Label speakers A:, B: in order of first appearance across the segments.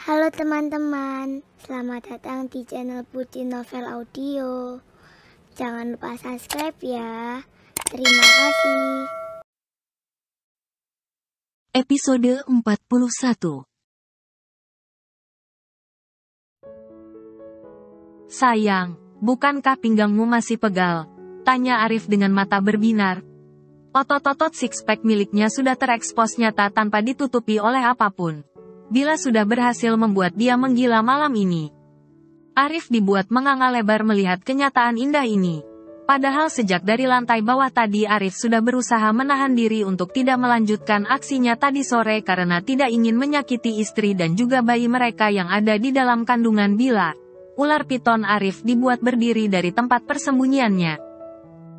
A: Halo teman-teman, selamat datang di channel Putri Novel Audio. Jangan lupa subscribe ya. Terima kasih.
B: Episode 41. Sayang, bukankah pinggangmu masih pegal? Tanya Arif dengan mata berbinar. Otot-otot six-pack miliknya sudah terekspos nyata tanpa ditutupi oleh apapun. Bila sudah berhasil membuat dia menggila malam ini. Arif dibuat menganga lebar melihat kenyataan indah ini. Padahal sejak dari lantai bawah tadi Arif sudah berusaha menahan diri untuk tidak melanjutkan aksinya tadi sore karena tidak ingin menyakiti istri dan juga bayi mereka yang ada di dalam kandungan Bila. Ular piton Arif dibuat berdiri dari tempat persembunyiannya.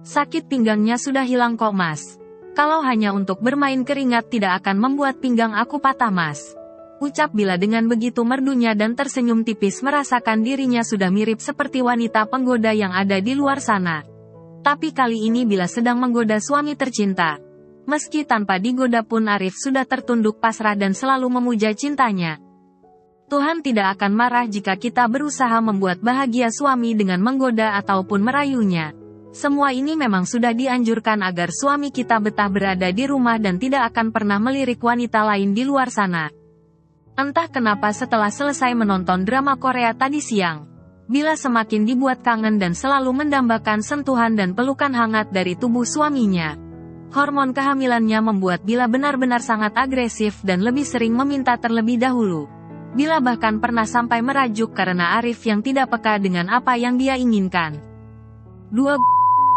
B: Sakit pinggangnya sudah hilang kok mas. Kalau hanya untuk bermain keringat tidak akan membuat pinggang aku patah mas. Ucap Bila dengan begitu merdunya dan tersenyum tipis merasakan dirinya sudah mirip seperti wanita penggoda yang ada di luar sana. Tapi kali ini Bila sedang menggoda suami tercinta. Meski tanpa digoda pun Arif sudah tertunduk pasrah dan selalu memuja cintanya. Tuhan tidak akan marah jika kita berusaha membuat bahagia suami dengan menggoda ataupun merayunya. Semua ini memang sudah dianjurkan agar suami kita betah berada di rumah dan tidak akan pernah melirik wanita lain di luar sana. Entah kenapa setelah selesai menonton drama Korea tadi siang, Bila semakin dibuat kangen dan selalu mendambakan sentuhan dan pelukan hangat dari tubuh suaminya. Hormon kehamilannya membuat Bila benar-benar sangat agresif dan lebih sering meminta terlebih dahulu. Bila bahkan pernah sampai merajuk karena Arif yang tidak peka dengan apa yang dia inginkan. Dua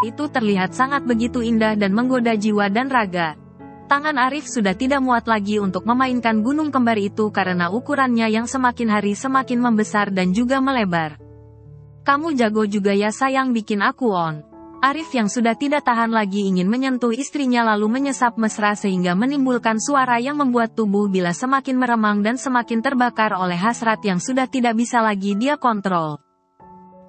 B: itu terlihat sangat begitu indah dan menggoda jiwa dan raga. Tangan Arif sudah tidak muat lagi untuk memainkan gunung kembar itu karena ukurannya yang semakin hari semakin membesar dan juga melebar. Kamu jago juga ya sayang bikin aku on. Arif yang sudah tidak tahan lagi ingin menyentuh istrinya lalu menyesap mesra sehingga menimbulkan suara yang membuat tubuh Bila semakin meremang dan semakin terbakar oleh hasrat yang sudah tidak bisa lagi dia kontrol.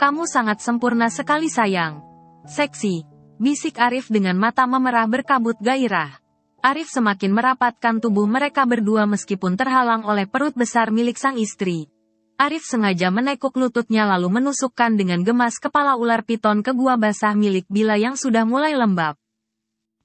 B: Kamu sangat sempurna sekali sayang. Seksi, bisik Arif dengan mata memerah berkabut gairah. Arif semakin merapatkan tubuh mereka berdua meskipun terhalang oleh perut besar milik sang istri. Arif sengaja menekuk lututnya lalu menusukkan dengan gemas kepala ular piton ke gua basah milik Bila yang sudah mulai lembab.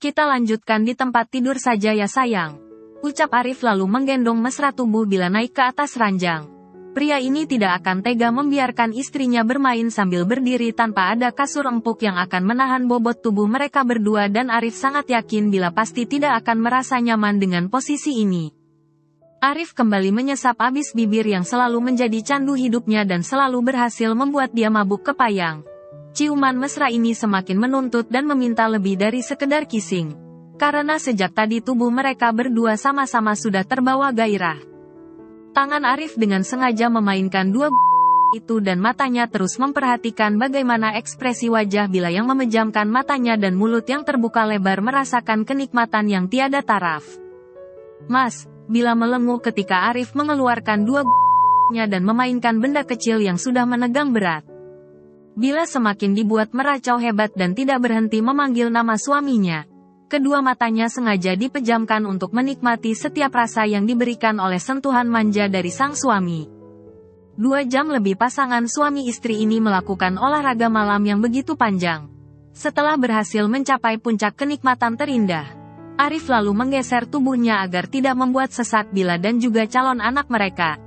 B: Kita lanjutkan di tempat tidur saja ya sayang. Ucap Arif lalu menggendong mesra tubuh Bila naik ke atas ranjang. Pria ini tidak akan tega membiarkan istrinya bermain sambil berdiri tanpa ada kasur empuk yang akan menahan bobot tubuh mereka berdua dan Arif sangat yakin Bila pasti tidak akan merasa nyaman dengan posisi ini. Arif kembali menyesap abis bibir yang selalu menjadi candu hidupnya dan selalu berhasil membuat dia mabuk kepayang. Ciuman mesra ini semakin menuntut dan meminta lebih dari sekedar kissing. Karena sejak tadi tubuh mereka berdua sama-sama sudah terbawa gairah. Tangan Arif dengan sengaja memainkan dua itu dan matanya terus memperhatikan bagaimana ekspresi wajah Bila yang memejamkan matanya dan mulut yang terbuka lebar merasakan kenikmatan yang tiada taraf. Mas, Bila melenguh ketika Arif mengeluarkan dua nya dan memainkan benda kecil yang sudah menegang berat. Bila semakin dibuat meracau hebat dan tidak berhenti memanggil nama suaminya. Kedua matanya sengaja dipejamkan untuk menikmati setiap rasa yang diberikan oleh sentuhan manja dari sang suami. 2 jam lebih pasangan suami istri ini melakukan olahraga malam yang begitu panjang. Setelah berhasil mencapai puncak kenikmatan terindah, Arif lalu menggeser tubuhnya agar tidak membuat sesak Bila dan juga calon anak mereka.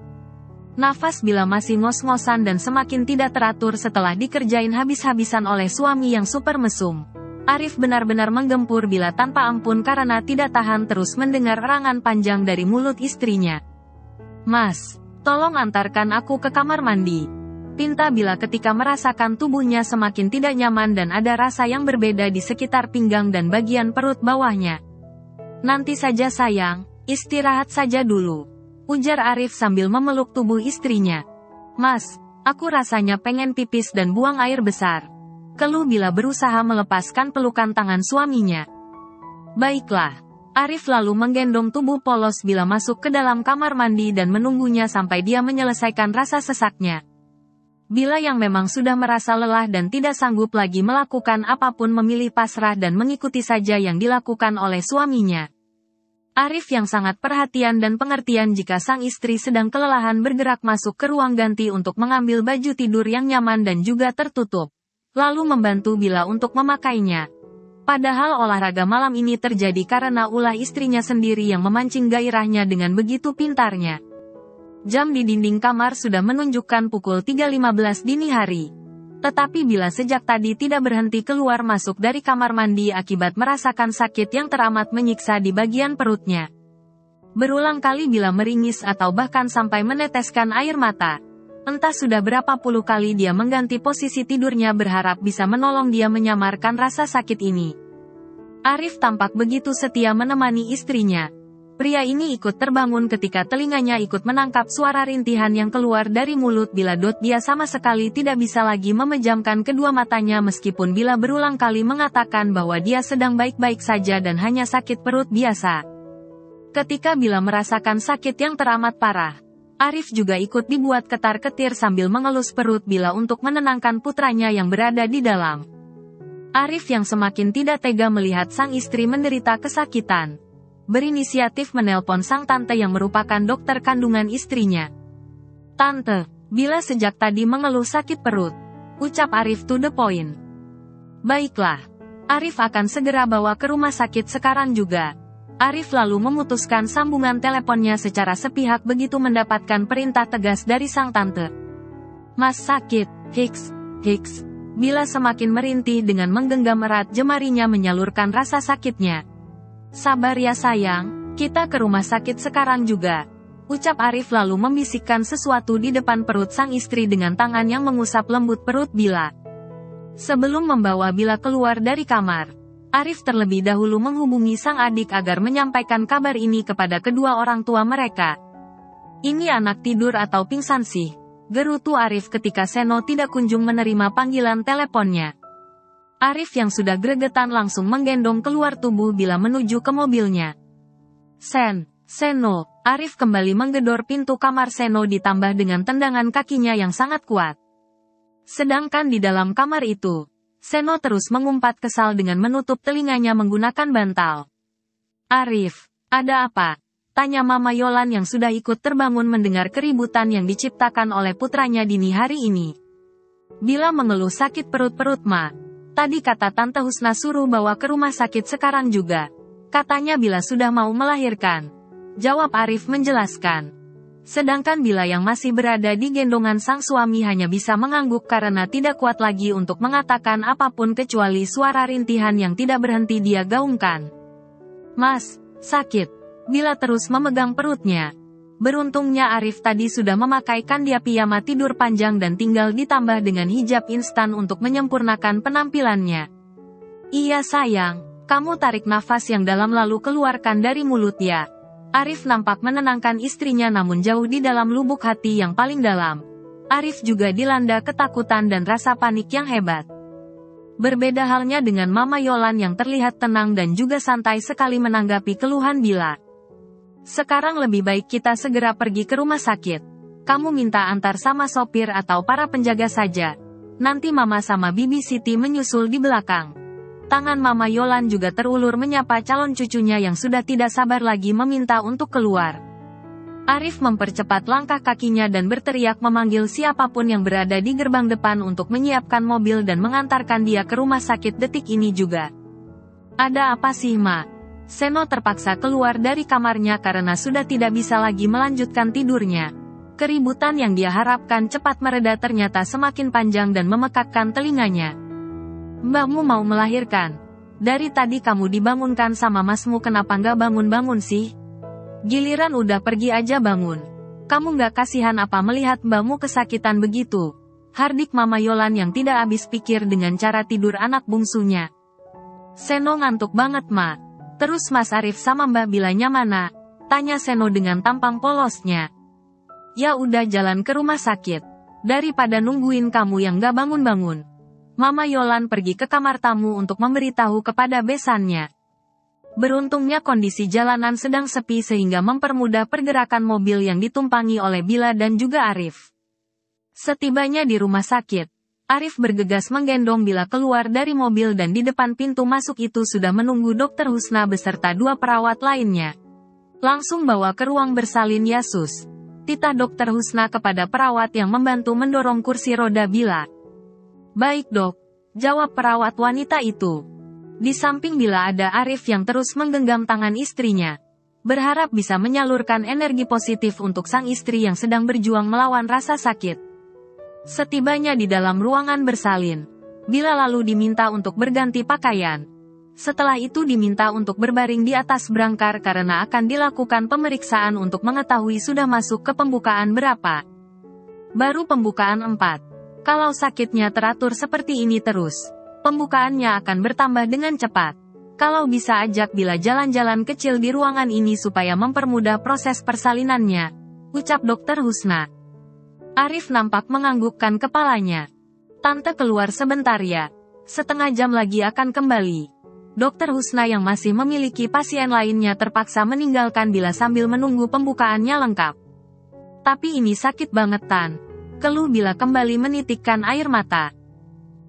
B: Nafas Bila masih ngos-ngosan dan semakin tidak teratur setelah dikerjain habis-habisan oleh suami yang super mesum. Arif benar-benar menggempur Bila tanpa ampun karena tidak tahan terus mendengar erangan panjang dari mulut istrinya. Mas, tolong antarkan aku ke kamar mandi. Pinta Bila ketika merasakan tubuhnya semakin tidak nyaman dan ada rasa yang berbeda di sekitar pinggang dan bagian perut bawahnya. Nanti saja sayang, istirahat saja dulu. Ujar Arif sambil memeluk tubuh istrinya. Mas, aku rasanya pengen pipis dan buang air besar. Keluh Bila berusaha melepaskan pelukan tangan suaminya. Baiklah. Arif lalu menggendong tubuh polos Bila masuk ke dalam kamar mandi dan menunggunya sampai dia menyelesaikan rasa sesaknya. Bila yang memang sudah merasa lelah dan tidak sanggup lagi melakukan apapun memilih pasrah dan mengikuti saja yang dilakukan oleh suaminya. Arif yang sangat perhatian dan pengertian jika sang istri sedang kelelahan bergerak masuk ke ruang ganti untuk mengambil baju tidur yang nyaman dan juga tertutup. Lalu membantu Bila untuk memakainya. Padahal olahraga malam ini terjadi karena ulah istrinya sendiri yang memancing gairahnya dengan begitu pintarnya. Jam di dinding kamar sudah menunjukkan pukul 3.15 dini hari. Tetapi Bila sejak tadi tidak berhenti keluar masuk dari kamar mandi akibat merasakan sakit yang teramat menyiksa di bagian perutnya. Berulang kali Bila meringis atau bahkan sampai meneteskan air mata. Entah sudah berapa puluh kali dia mengganti posisi tidurnya berharap bisa menolong dia menyamarkan rasa sakit ini. Arif tampak begitu setia menemani istrinya. Pria ini ikut terbangun ketika telinganya ikut menangkap suara rintihan yang keluar dari mulut Bila. Dia sama sekali tidak bisa lagi memejamkan kedua matanya meskipun Bila berulang kali mengatakan bahwa dia sedang baik-baik saja dan hanya sakit perut biasa. Ketika Bila merasakan sakit yang teramat parah, Arif juga ikut dibuat ketar-ketir sambil mengelus perut Bila untuk menenangkan putranya yang berada di dalam. Arif yang semakin tidak tega melihat sang istri menderita kesakitan, berinisiatif menelpon sang tante yang merupakan dokter kandungan istrinya. "Tante, Bila sejak tadi mengeluh sakit perut," ucap Arif to the point. "Baiklah, Arif akan segera bawa ke rumah sakit sekarang juga." Arif lalu memutuskan sambungan teleponnya secara sepihak begitu mendapatkan perintah tegas dari sang tante. "Mas sakit, Hiks. Bila semakin merintih dengan menggenggam erat jemarinya menyalurkan rasa sakitnya. "Sabar ya sayang, kita ke rumah sakit sekarang juga," ucap Arif lalu membisikkan sesuatu di depan perut sang istri dengan tangan yang mengusap lembut perut Bila. Sebelum membawa Bila keluar dari kamar, Arif terlebih dahulu menghubungi sang adik agar menyampaikan kabar ini kepada kedua orang tua mereka. "Ini anak tidur atau pingsan sih?" gerutu Arif ketika Seno tidak kunjung menerima panggilan teleponnya. Arif yang sudah gregetan langsung menggendong keluar tubuh Bila menuju ke mobilnya. Seno, Arif kembali menggedor pintu kamar Seno ditambah dengan tendangan kakinya yang sangat kuat. Sedangkan di dalam kamar itu, Seno terus mengumpat kesal dengan menutup telinganya menggunakan bantal. "Arif, ada apa?" tanya Mama Yolan yang sudah ikut terbangun mendengar keributan yang diciptakan oleh putranya dini hari ini. Bila mengeluh sakit perut-perut Ma. "Tadi kata Tante Husna suruh bawa ke rumah sakit sekarang juga. Katanya Bila sudah mau melahirkan," jawab Arif menjelaskan. Sedangkan Bila yang masih berada di gendongan sang suami hanya bisa mengangguk karena tidak kuat lagi untuk mengatakan apapun kecuali suara rintihan yang tidak berhenti dia gaungkan. "Mas, sakit." Bila terus memegang perutnya. Beruntungnya Arif tadi sudah memakaikan dia piyama tidur panjang dan tinggal ditambah dengan hijab instan untuk menyempurnakan penampilannya. "Iya sayang, kamu tarik nafas yang dalam lalu keluarkan dari mulut ya." Arif nampak menenangkan istrinya namun jauh di dalam lubuk hati yang paling dalam. Arif juga dilanda ketakutan dan rasa panik yang hebat. Berbeda halnya dengan Mama Yolan yang terlihat tenang dan juga santai sekali menanggapi keluhan Bila. "Sekarang lebih baik kita segera pergi ke rumah sakit. Kamu minta antar sama sopir atau para penjaga saja. Nanti Mama sama Bibi Siti menyusul di belakang." Tangan Mama Yolan juga terulur menyapa calon cucunya yang sudah tidak sabar lagi meminta untuk keluar. Arif mempercepat langkah kakinya dan berteriak memanggil siapapun yang berada di gerbang depan untuk menyiapkan mobil dan mengantarkan dia ke rumah sakit detik ini juga. "Ada apa sih Ma?" Seno terpaksa keluar dari kamarnya karena sudah tidak bisa lagi melanjutkan tidurnya. Keributan yang dia harapkan cepat mereda ternyata semakin panjang dan memekakkan telinganya. "Mbahmu mau melahirkan? Dari tadi kamu dibangunkan sama masmu kenapa nggak bangun-bangun sih? Giliran udah pergi aja bangun. Kamu nggak kasihan apa melihat mbahmu kesakitan begitu?" hardik Mama Yolan yang tidak habis pikir dengan cara tidur anak bungsunya. "Seno ngantuk banget Ma. Terus Mas Arif sama Mbak Bilanya mana?" tanya Seno dengan tampang polosnya. "Ya udah jalan ke rumah sakit. Daripada nungguin kamu yang nggak bangun-bangun." Mama Yolan pergi ke kamar tamu untuk memberitahu kepada besannya. Beruntungnya kondisi jalanan sedang sepi sehingga mempermudah pergerakan mobil yang ditumpangi oleh Bila dan juga Arif. Setibanya di rumah sakit, Arif bergegas menggendong Bila keluar dari mobil dan di depan pintu masuk itu sudah menunggu Dokter Husna beserta dua perawat lainnya. Langsung bawa ke ruang bersalin ya sus. Titah Dokter Husna kepada perawat yang membantu mendorong kursi roda Bila. Baik dok, jawab perawat wanita itu. Di samping Bila ada Arif yang terus menggenggam tangan istrinya. Berharap bisa menyalurkan energi positif untuk sang istri yang sedang berjuang melawan rasa sakit. Setibanya di dalam ruangan bersalin, Bila lalu diminta untuk berganti pakaian. Setelah itu diminta untuk berbaring di atas brangkar karena akan dilakukan pemeriksaan untuk mengetahui sudah masuk ke pembukaan berapa. Baru pembukaan 4. Kalau sakitnya teratur seperti ini terus, pembukaannya akan bertambah dengan cepat. Kalau bisa ajak Bila jalan-jalan kecil di ruangan ini supaya mempermudah proses persalinannya, ucap Dokter Husna. Arif nampak menganggukkan kepalanya. Tante keluar sebentar ya. Setengah jam lagi akan kembali. Dokter Husna yang masih memiliki pasien lainnya terpaksa meninggalkan Bila sambil menunggu pembukaannya lengkap. Tapi ini sakit banget Tan. Keluh Bila kembali menitikkan air mata.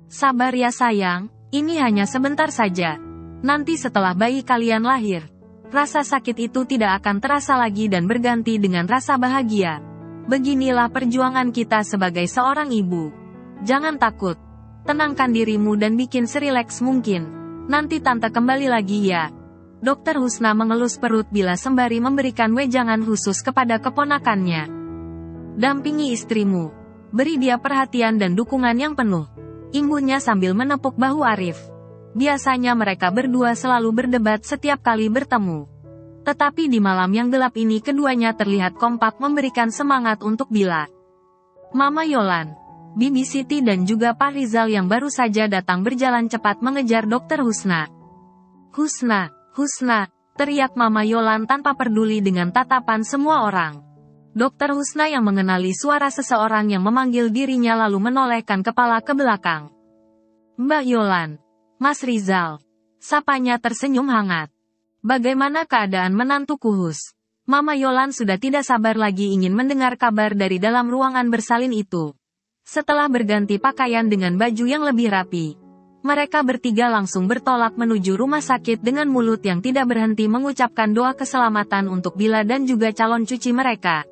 B: Sabar ya sayang, ini hanya sebentar saja. Nanti setelah bayi kalian lahir, rasa sakit itu tidak akan terasa lagi dan berganti dengan rasa bahagia. Beginilah perjuangan kita sebagai seorang ibu. Jangan takut. Tenangkan dirimu dan bikin serileks mungkin. Nanti tante kembali lagi ya. Dokter Husna mengelus perut Bila sembari memberikan wejangan khusus kepada keponakannya. Dampingi istrimu. Beri dia perhatian dan dukungan yang penuh. Imbunya sambil menepuk bahu Arif. Biasanya mereka berdua selalu berdebat setiap kali bertemu. Tetapi di malam yang gelap ini keduanya terlihat kompak memberikan semangat untuk Bila. Mama Yolan, Bibi Siti dan juga Pak Rizal yang baru saja datang berjalan cepat mengejar Dokter Husna. Husna, Husna, teriak Mama Yolan tanpa peduli dengan tatapan semua orang. Dokter Husna yang mengenali suara seseorang yang memanggil dirinya lalu menolehkan kepala ke belakang. Mbak Yolan, Mas Rizal, sapanya tersenyum hangat. Bagaimana keadaan menantu Kuhus? Mama Yolan sudah tidak sabar lagi ingin mendengar kabar dari dalam ruangan bersalin itu. Setelah berganti pakaian dengan baju yang lebih rapi, mereka bertiga langsung bertolak menuju rumah sakit dengan mulut yang tidak berhenti mengucapkan doa keselamatan untuk Bila dan juga calon cuci mereka.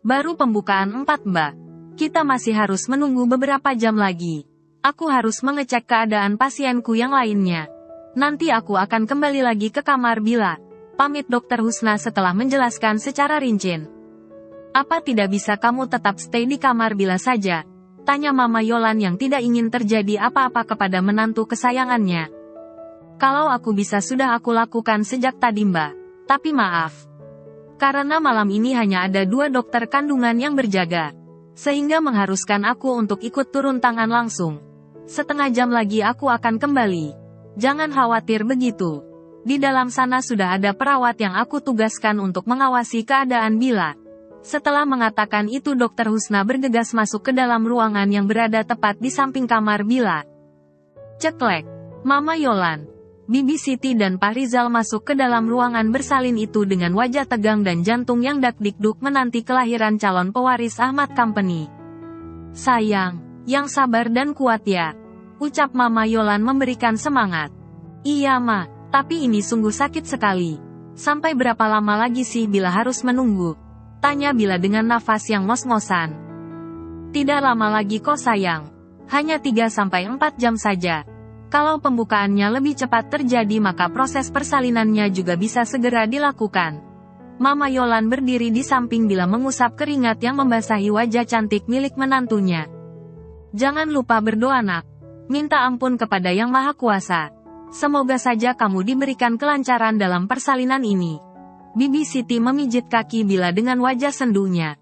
B: Baru pembukaan 4 Mbak. Kita masih harus menunggu beberapa jam lagi. Aku harus mengecek keadaan pasienku yang lainnya. Nanti aku akan kembali lagi ke kamar Bila. Pamit Dokter Husna setelah menjelaskan secara rinci. Apa tidak bisa kamu tetap stay di kamar Bila saja? Tanya Mama Yolan yang tidak ingin terjadi apa-apa kepada menantu kesayangannya. Kalau aku bisa sudah aku lakukan sejak tadi Mbak. Tapi maaf. Karena malam ini hanya ada 2 dokter kandungan yang berjaga. Sehingga mengharuskan aku untuk ikut turun tangan langsung. Setengah jam lagi aku akan kembali. Jangan khawatir begitu. Di dalam sana sudah ada perawat yang aku tugaskan untuk mengawasi keadaan Bila. Setelah mengatakan itu Dokter Husna bergegas masuk ke dalam ruangan yang berada tepat di samping kamar Bila. Ceklek. Mama Yolan, Bibi Siti dan Pak Rizal masuk ke dalam ruangan bersalin itu dengan wajah tegang dan jantung yang dak-dikduk menanti kelahiran calon pewaris Ahmad Company. Sayang, yang sabar dan kuat ya. Ucap Mama Yolan memberikan semangat. Iya Ma, tapi ini sungguh sakit sekali. Sampai berapa lama lagi sih Bila harus menunggu? Tanya Bila dengan nafas yang ngos-ngosan. Tidak lama lagi kok sayang. Hanya 3-4 jam saja. Kalau pembukaannya lebih cepat terjadi maka proses persalinannya juga bisa segera dilakukan. Mama Yolan berdiri di samping Bila mengusap keringat yang membasahi wajah cantik milik menantunya. Jangan lupa berdoa nak. Minta ampun kepada Yang Maha Kuasa. Semoga saja kamu diberikan kelancaran dalam persalinan ini. Bibi Siti memijit kaki Bila dengan wajah sendunya.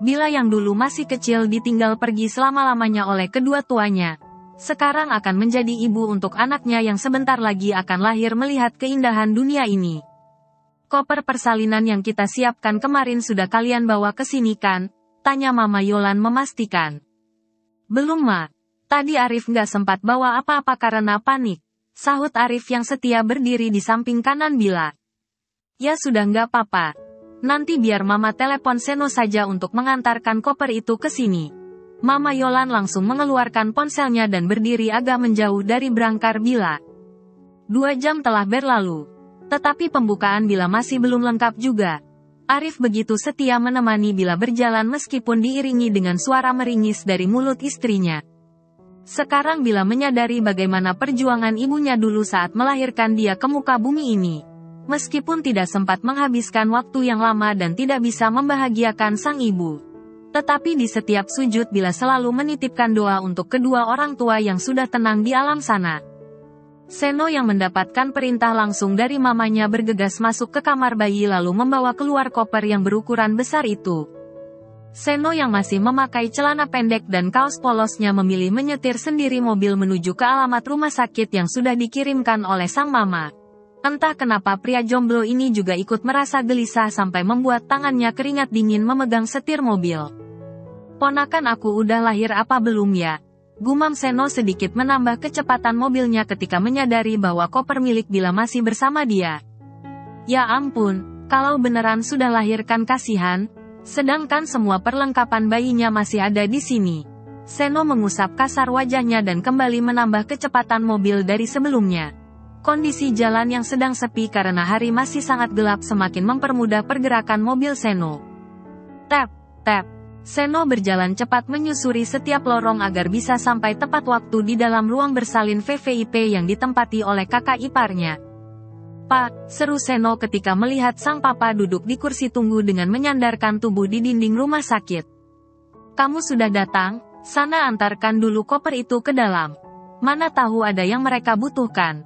B: Bila yang dulu masih kecil ditinggal pergi selama-lamanya oleh kedua tuanya. Sekarang akan menjadi ibu untuk anaknya yang sebentar lagi akan lahir melihat keindahan dunia ini. Koper persalinan yang kita siapkan kemarin sudah kalian bawa ke sini kan? Tanya Mama Yolan memastikan. Belum Ma. Tadi Arif nggak sempat bawa apa-apa karena panik. Sahut Arif yang setia berdiri di samping kanan Bila. Ya sudah nggak apa-apa. Nanti biar Mama telepon Seno saja untuk mengantarkan koper itu ke sini. Mama Yolan langsung mengeluarkan ponselnya dan berdiri agak menjauh dari brangkar Bila. 2 jam telah berlalu. Tetapi pembukaan Bila masih belum lengkap juga. Arif begitu setia menemani Bila berjalan meskipun diiringi dengan suara meringis dari mulut istrinya. Sekarang Bila menyadari bagaimana perjuangan ibunya dulu saat melahirkan dia ke muka bumi ini. Meskipun tidak sempat menghabiskan waktu yang lama dan tidak bisa membahagiakan sang ibu. Tetapi di setiap sujud Bila selalu menitipkan doa untuk kedua orang tua yang sudah tenang di alam sana. Seno yang mendapatkan perintah langsung dari mamanya bergegas masuk ke kamar bayi lalu membawa keluar koper yang berukuran besar itu. Seno yang masih memakai celana pendek dan kaos polosnya memilih menyetir sendiri mobil menuju ke alamat rumah sakit yang sudah dikirimkan oleh sang mama. Entah kenapa pria jomblo ini juga ikut merasa gelisah sampai membuat tangannya keringat dingin memegang setir mobil. "Ponakan aku udah lahir apa belum ya?" Gumam Seno sedikit menambah kecepatan mobilnya ketika menyadari bahwa koper milik Bila masih bersama dia. Ya ampun, kalau beneran sudah lahir kan kasihan, sedangkan semua perlengkapan bayinya masih ada di sini. Seno mengusap kasar wajahnya dan kembali menambah kecepatan mobil dari sebelumnya. Kondisi jalan yang sedang sepi karena hari masih sangat gelap semakin mempermudah pergerakan mobil Seno. Tap, tap. Seno berjalan cepat menyusuri setiap lorong agar bisa sampai tepat waktu di dalam ruang bersalin VVIP yang ditempati oleh kakak iparnya. "Pak," seru Seno ketika melihat sang papa duduk di kursi tunggu dengan menyandarkan tubuh di dinding rumah sakit. "Kamu sudah datang, sana antarkan dulu koper itu ke dalam. Mana tahu ada yang mereka butuhkan."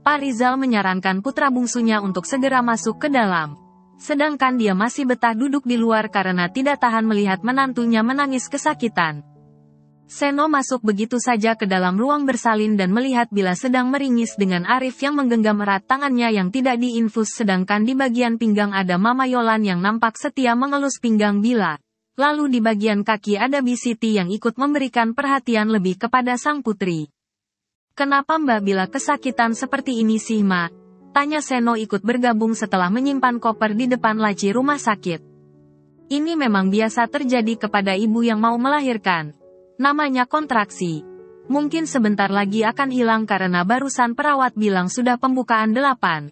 B: Pak Rizal menyarankan putra bungsunya untuk segera masuk ke dalam. Sedangkan dia masih betah duduk di luar karena tidak tahan melihat menantunya menangis kesakitan. Seno masuk begitu saja ke dalam ruang bersalin dan melihat Bila sedang meringis dengan Arif yang menggenggam erat tangannya yang tidak diinfus, sedangkan di bagian pinggang ada Mama Yolan yang nampak setia mengelus pinggang Bila. Lalu di bagian kaki ada Bisiti yang ikut memberikan perhatian lebih kepada sang putri. "Kenapa Mbak Bila kesakitan seperti ini sih, Ma?" tanya Seno ikut bergabung setelah menyimpan koper di depan laci rumah sakit. "Ini memang biasa terjadi kepada ibu yang mau melahirkan. Namanya kontraksi. Mungkin sebentar lagi akan hilang karena barusan perawat bilang sudah pembukaan 8.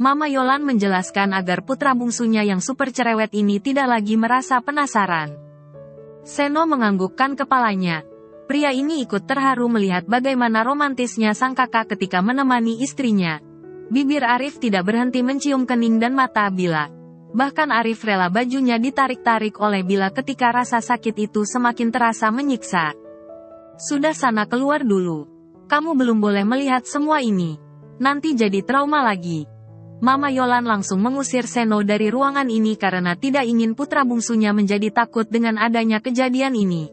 B: Mama Yolan menjelaskan agar putra bungsunya yang super cerewet ini tidak lagi merasa penasaran. Seno menganggukkan kepalanya. Pria ini ikut terharu melihat bagaimana romantisnya sang kakak ketika menemani istrinya. Bibir Arif tidak berhenti mencium kening dan mata Bila. Bahkan Arif rela bajunya ditarik-tarik oleh Bila ketika rasa sakit itu semakin terasa menyiksa. "Sudah sana keluar dulu. Kamu belum boleh melihat semua ini. Nanti jadi trauma lagi." Mama Yolan langsung mengusir Seno dari ruangan ini karena tidak ingin putra bungsunya menjadi takut dengan adanya kejadian ini.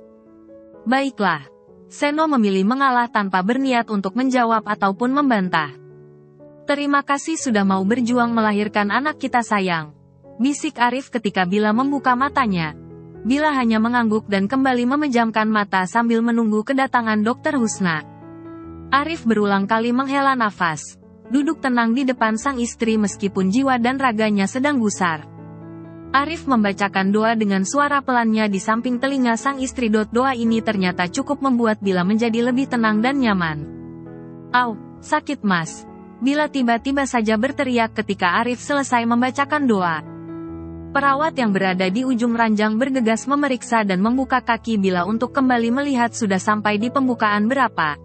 B: "Baiklah." Seno memilih mengalah tanpa berniat untuk menjawab ataupun membantah. "Terima kasih sudah mau berjuang melahirkan anak kita sayang," bisik Arif ketika Bila membuka matanya. Bila hanya mengangguk dan kembali memejamkan mata sambil menunggu kedatangan Dokter Husna. Arif berulang kali menghela nafas. Duduk tenang di depan sang istri meskipun jiwa dan raganya sedang gusar. Arif membacakan doa dengan suara pelannya di samping telinga sang istri. Doa ini ternyata cukup membuat Bila menjadi lebih tenang dan nyaman. "Au, sakit Mas." Bila tiba-tiba saja berteriak ketika Arif selesai membacakan doa. Perawat yang berada di ujung ranjang bergegas memeriksa dan membuka kaki Bila untuk kembali melihat sudah sampai di pembukaan berapa.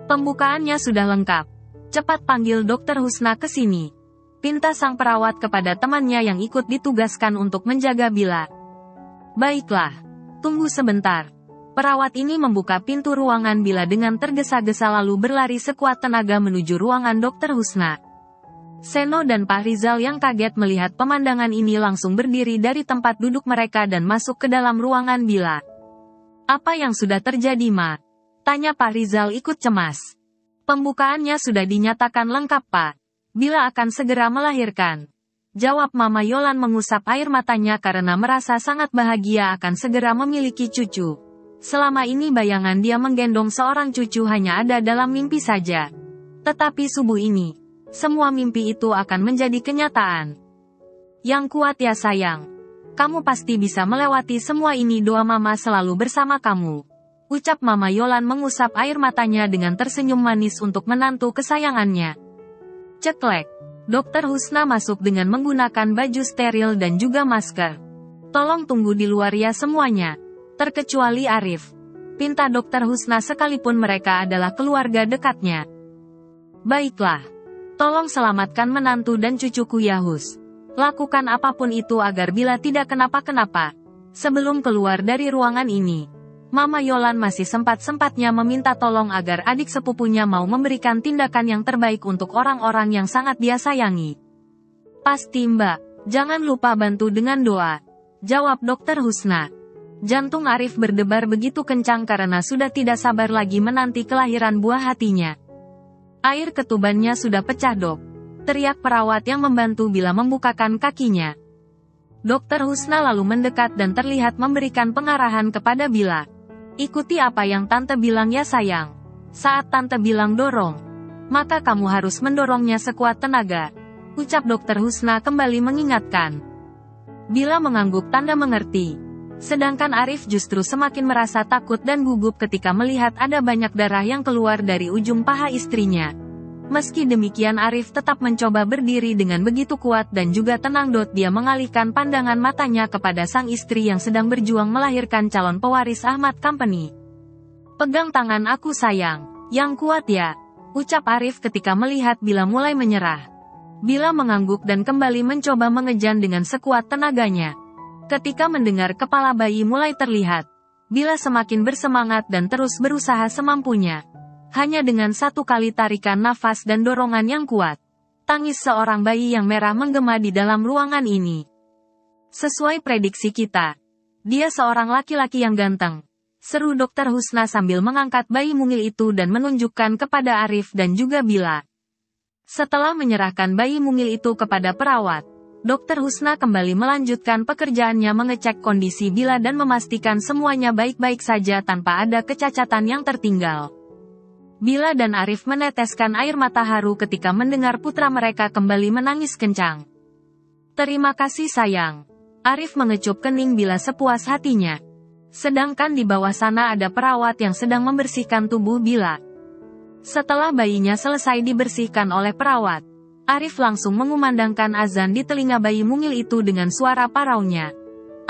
B: "Pembukaannya sudah lengkap. Cepat panggil Dokter Husna ke sini," pinta sang perawat kepada temannya yang ikut ditugaskan untuk menjaga Bila. "Baiklah. Tunggu sebentar." Perawat ini membuka pintu ruangan Bila dengan tergesa-gesa lalu berlari sekuat tenaga menuju ruangan Dokter Husna. Seno dan Pak Rizal yang kaget melihat pemandangan ini langsung berdiri dari tempat duduk mereka dan masuk ke dalam ruangan Bila. "Apa yang sudah terjadi, Ma?" tanya Pak Rizal ikut cemas. "Pembukaannya sudah dinyatakan lengkap, Pak. Bila akan segera melahirkan," jawab Mama Yolan mengusap air matanya karena merasa sangat bahagia akan segera memiliki cucu. Selama ini bayangan dia menggendong seorang cucu hanya ada dalam mimpi saja. Tetapi subuh ini, semua mimpi itu akan menjadi kenyataan. "Yang kuat ya sayang. Kamu pasti bisa melewati semua ini, doa Mama selalu bersama kamu," ucap Mama Yolan mengusap air matanya dengan tersenyum manis untuk menantu kesayangannya. Ceklek. Dokter Husna masuk dengan menggunakan baju steril dan juga masker. Tolong tunggu di luar ya semuanya. Terkecuali Arif. Pinta Dokter Husna sekalipun mereka adalah keluarga dekatnya. Baiklah. Tolong selamatkan menantu dan cucuku ya Hus. Lakukan apapun itu agar Bila tidak kenapa-kenapa. Sebelum keluar dari ruangan ini, Mama Yolan masih sempat-sempatnya meminta tolong agar adik sepupunya mau memberikan tindakan yang terbaik untuk orang-orang yang sangat dia sayangi. Pasti Mbak, jangan lupa bantu dengan doa. Jawab Dokter Husna. Jantung Arif berdebar begitu kencang karena sudah tidak sabar lagi menanti kelahiran buah hatinya. Air ketubannya sudah pecah Dok. Teriak perawat yang membantu Bila membukakan kakinya. Dokter Husna lalu mendekat dan terlihat memberikan pengarahan kepada Bila. Ikuti apa yang Tante bilang ya sayang. Saat Tante bilang dorong, maka kamu harus mendorongnya sekuat tenaga. Ucap Dokter Husna kembali mengingatkan. Bila mengangguk tanda mengerti. Sedangkan Arif justru semakin merasa takut dan gugup ketika melihat ada banyak darah yang keluar dari ujung paha istrinya. Meski demikian Arif tetap mencoba berdiri dengan begitu kuat dan juga tenang. Dia mengalihkan pandangan matanya kepada sang istri yang sedang berjuang melahirkan calon pewaris Ahmad Company. Pegang tangan aku sayang, yang kuat ya, ucap Arif ketika melihat Bila mulai menyerah. Bila mengangguk dan kembali mencoba mengejan dengan sekuat tenaganya. Ketika mendengar kepala bayi mulai terlihat, Bila semakin bersemangat dan terus berusaha semampunya. Hanya dengan satu kali tarikan nafas dan dorongan yang kuat, tangis seorang bayi yang merah menggema di dalam ruangan ini. Sesuai prediksi kita, dia seorang laki-laki yang ganteng, seru Dokter Husna sambil mengangkat bayi mungil itu dan menunjukkan kepada Arif dan juga Bila. Setelah menyerahkan bayi mungil itu kepada perawat, Dokter Husna kembali melanjutkan pekerjaannya mengecek kondisi Bila dan memastikan semuanya baik-baik saja tanpa ada kecacatan yang tertinggal. Bila dan Arif meneteskan air mata haru ketika mendengar putra mereka kembali menangis kencang. Terima kasih sayang. Arif mengecup kening Bila sepuas hatinya. Sedangkan di bawah sana ada perawat yang sedang membersihkan tubuh Bila. Setelah bayinya selesai dibersihkan oleh perawat, Arif langsung mengumandangkan azan di telinga bayi mungil itu dengan suara paraunya.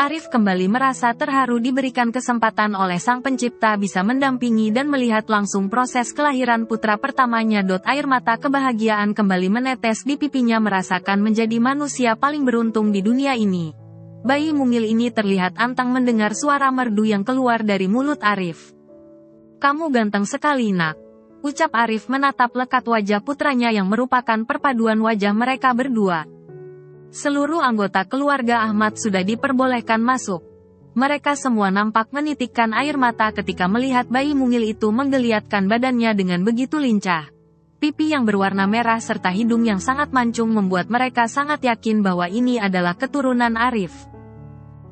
B: Arif kembali merasa terharu diberikan kesempatan oleh Sang Pencipta bisa mendampingi dan melihat langsung proses kelahiran putra pertamanya. Air mata kebahagiaan kembali menetes di pipinya merasakan menjadi manusia paling beruntung di dunia ini. Bayi mungil ini terlihat antang mendengar suara merdu yang keluar dari mulut Arif. Kamu ganteng sekali nak, ucap Arif menatap lekat wajah putranya yang merupakan perpaduan wajah mereka berdua. Seluruh anggota keluarga Ahmad sudah diperbolehkan masuk. Mereka semua nampak menitikkan air mata ketika melihat bayi mungil itu menggeliatkan badannya dengan begitu lincah. Pipi yang berwarna merah serta hidung yang sangat mancung membuat mereka sangat yakin bahwa ini adalah keturunan Arif.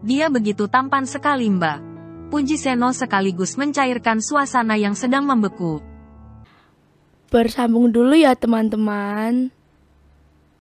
B: Dia begitu tampan sekali Mbak. Puji Seno sekaligus mencairkan suasana yang sedang membeku.
C: Bersambung dulu ya teman-teman.